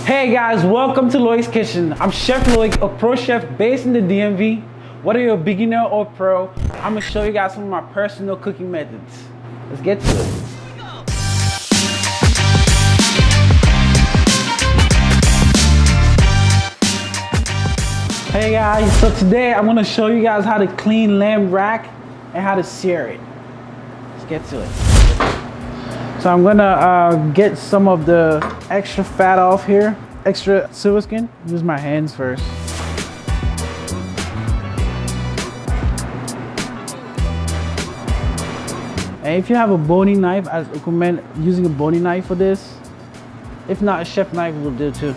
Hey guys, welcome to Loic's Kitchen. I'm Chef Loic, a pro chef based in the DMV. Whether you're a beginner or pro, I'm gonna show you guys some of my personal cooking methods. Let's get to it. Hey guys, so today I'm gonna show you guys how to clean lamb rack and how to sear it. Let's get to it. So I'm gonna get some of the extra fat off here, extra silver skin. Use my hands first. And if you have a bony knife, I recommend using a bony knife for this. If not, a chef knife will do too.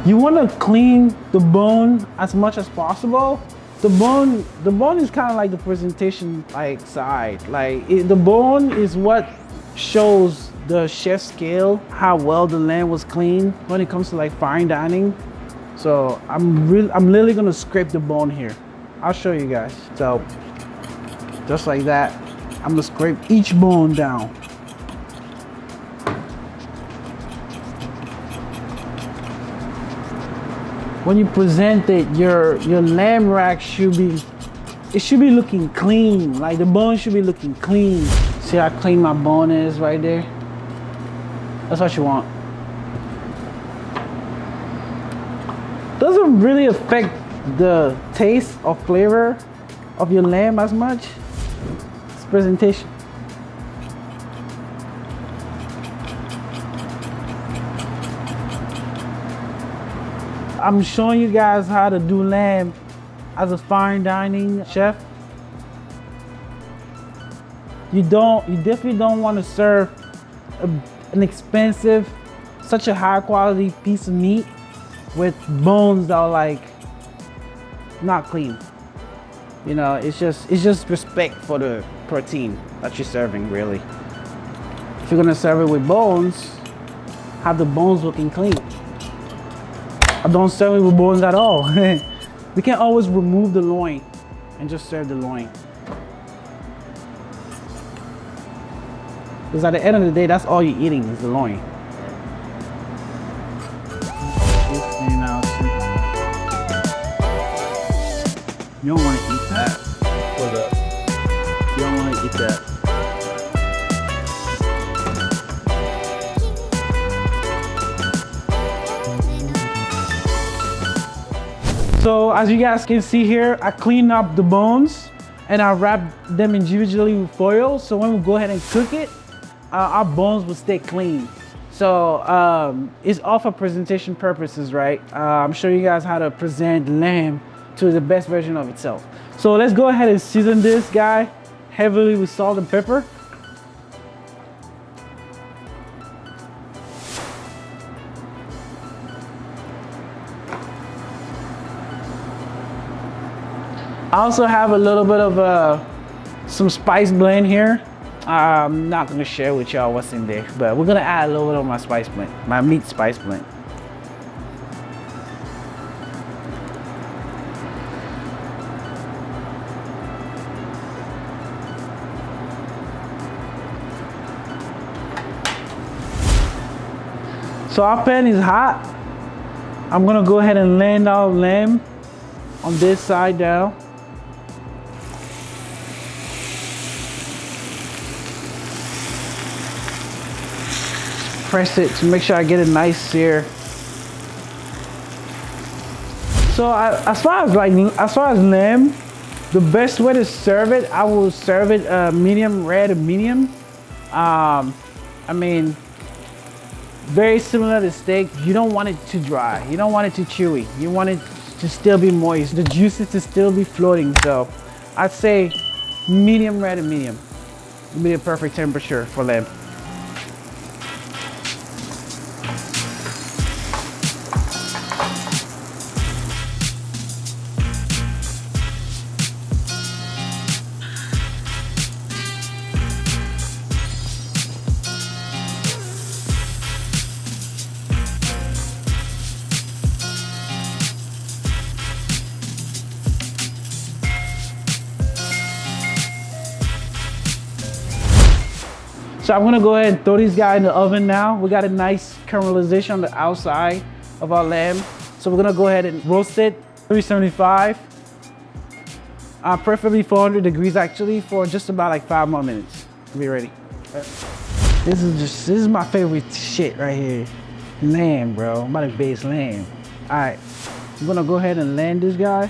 You wanna clean the bone as much as possible. The bone is kind of like the presentation side. The bone is what shows the chef's skill, how well the lamb was cleaned when it comes to like fine dining. So I'm literally gonna scrape the bone here. I'll show you guys. So just like that, I'm gonna scrape each bone down. When you present it, your lamb rack should be looking clean. Like the bone should be looking clean. See how clean my bone is right there? That's what you want. Doesn't really affect the taste or flavor of your lamb as much. It's presentation. I'm showing you guys how to do lamb as a fine dining chef. You definitely don't want to serve an expensive, such a high quality piece of meat with bones that are like not clean. You know, it's just respect for the protein that you're serving, really. If you're gonna serve it with bones, have the bones looking clean. I don't serve it with bones at all. We can't always remove the loin and just serve the loin. Because at the end of the day, that's all you're eating is the loin. You don't want to eat that. What's up? You don't want to eat that. So as you guys can see here, I cleaned up the bones and I wrapped them individually with foil. So when we go ahead and cook it, our bones will stay clean. So it's all for presentation purposes, right? I'm showing you guys how to present lamb to the best version of itself. So let's go ahead and season this guy heavily with salt and pepper. I also have a little bit of some spice blend here. I'm not gonna share with y'all what's in there, but we're gonna add a little bit of my spice blend, my meat spice blend. So our pan is hot. I'm gonna go ahead and land our lamb on this side down. Press it to make sure I get a nice sear. So as far as lamb, the best way to serve it, I will serve it medium rare to medium. I mean, very similar to steak. You don't want it too dry. You don't want it too chewy. You want it to still be moist. The juices to still be floating. So I'd say medium rare to medium would be the perfect temperature for lamb. So I'm gonna go ahead and throw these guys in the oven now. We got a nice caramelization on the outside of our lamb. So we're gonna go ahead and roast it, 375. Preferably 400 degrees actually, for just about like 5 more minutes to be ready. This is my favorite shit right here. Lamb, bro. I'm about to base lamb. All right, I'm gonna go ahead and land this guy.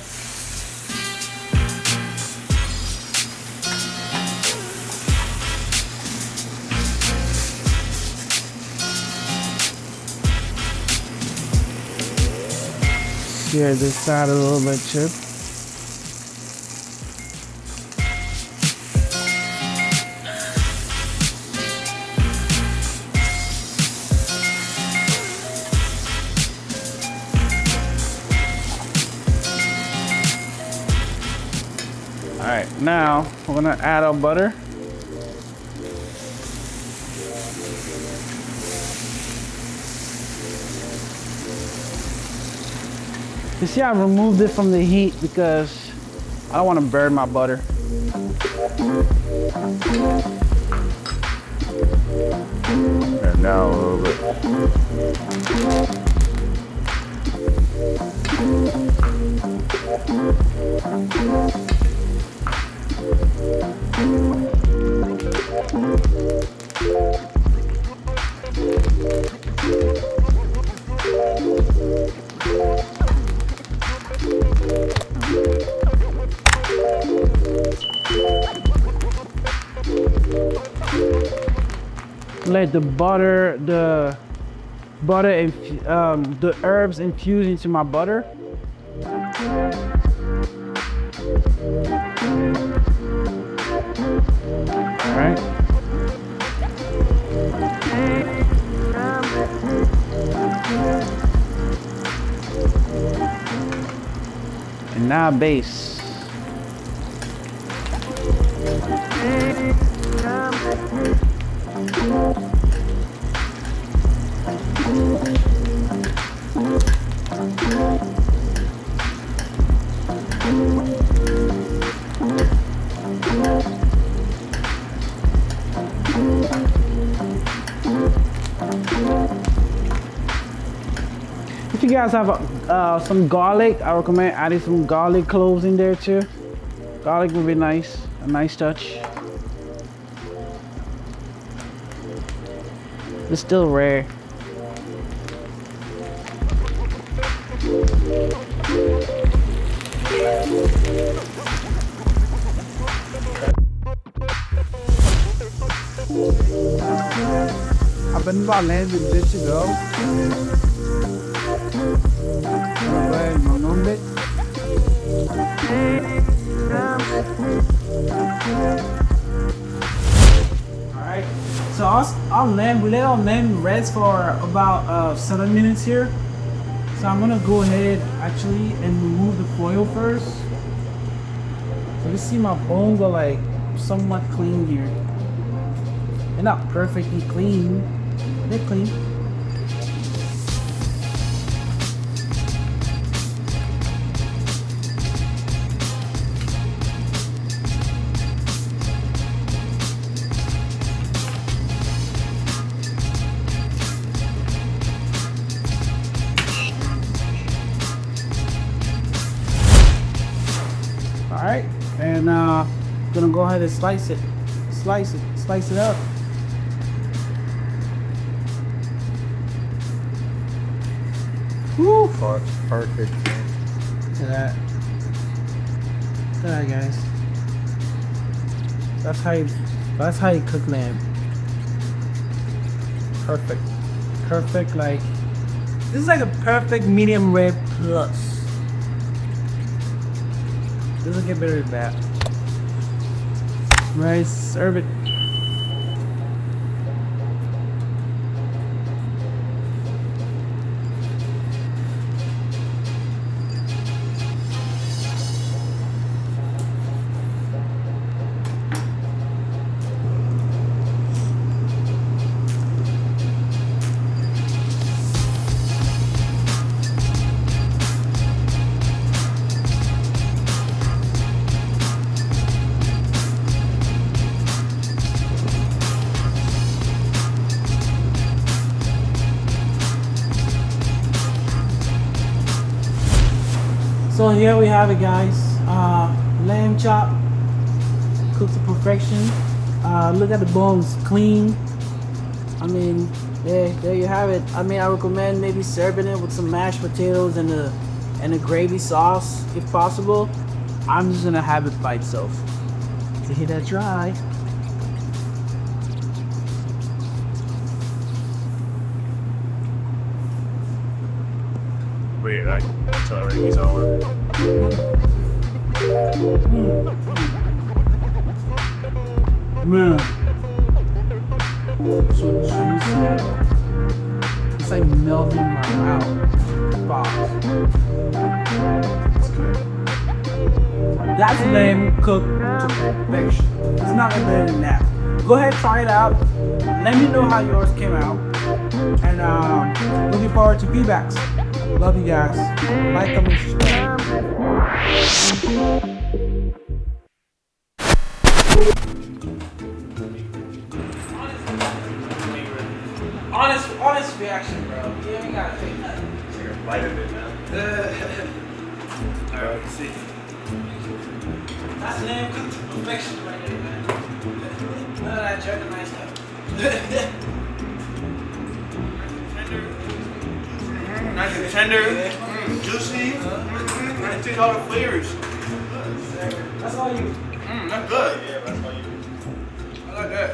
Sear this side a little bit too. All right, now we're gonna add our butter. You see, I removed it from the heat because I don't want to burn my butter. And now a little bit. Let the the herbs infuse into my butter. All right. And now base. If you guys have some garlic, I recommend adding some garlic cloves in there too. Garlic would be nice, a nice touch. It's still rare. I've been about landing good to go. Go ahead and remove it. Alright, so our lamb, we let our lamb rest for about 7 minutes here. So I'm gonna go ahead actually and remove the foil first. So you see my bones are like somewhat clean here. They're not perfectly clean, they're clean. All right, and gonna go ahead and slice it up. Woo! Perfect. Look at that. Look at that, guys. That's how you cook lamb. Perfect. Perfect, like this is like a perfect medium rare plus. Doesn't get better than that. Right, serve it. So here we have it, guys. Lamb chop, cooked to perfection. Look at the bones, clean. I mean, there you have it. I mean, I recommend maybe serving it with some mashed potatoes and a gravy sauce, if possible. I'm just gonna have it by itself. So hit that try. Wait, that's already he's over. Man, so juicy. It's like melting in my mouth. Wow. It's good. That's lamb cooked to perfection. It's not better than that. Go ahead, try it out. Let me know how yours came out. And looking forward to feedbacks. Love you guys. Like, comment, subscribe. Honest reaction, bro. You ain't gotta fake nothing. Take a bite of it, man. Alright, let's see. That's lamb cooked to perfection right there, man. None of that jerky stuff. Nice and tender, juicy. I taste all the flavors. That's all you. That's good. Yeah, that's all you. I like that.